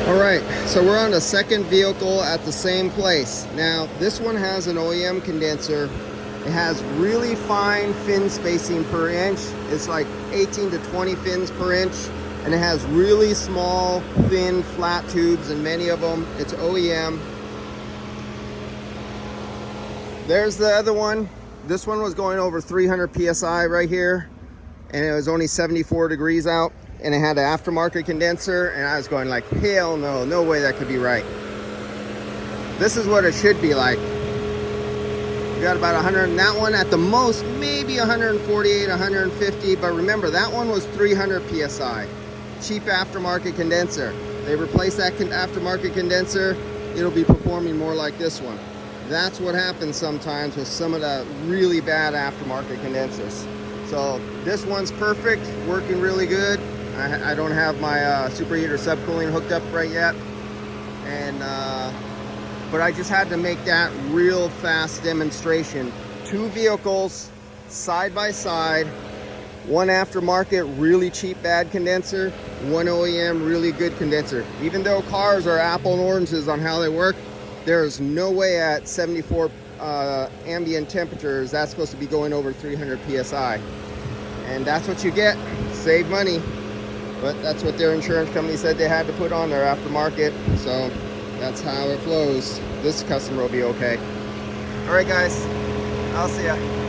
All right, so we're on the second vehicle at the same place. Now, this one has an OEM condenser. It has really fine fin spacing per inch. It's like 18 to 20 fins per inch. And it has really small, thin, flat tubes in many of them. It's OEM. There's the other one. This one was going over 300 PSI right here. And it was only 74 degrees out. And it had an aftermarket condenser. And I was going like, hell no, no way that could be right. This is what it should be like. We got about 100 in that one, at the most maybe 148, 150, but remember that one was 300 PSI. Cheap aftermarket condenser. They replace that aftermarket condenser, it'll be performing more like this one. That's what happens sometimes with some of the really bad aftermarket condensers. So this one's perfect, working really good. I don't have my superheater subcooling hooked up right yet, and but I just had to make that real fast demonstration. Two vehicles side by side, one aftermarket really cheap bad condenser, one OEM really good condenser. Even though cars are apple and oranges on how they work, there's no way at 74 ambient temperatures that's supposed to be going over 300 PSI. And that's what you get, save money. But that's what their insurance company said they had to put on their aftermarket. So that's how it flows. This customer will be okay. All right, guys, I'll see ya.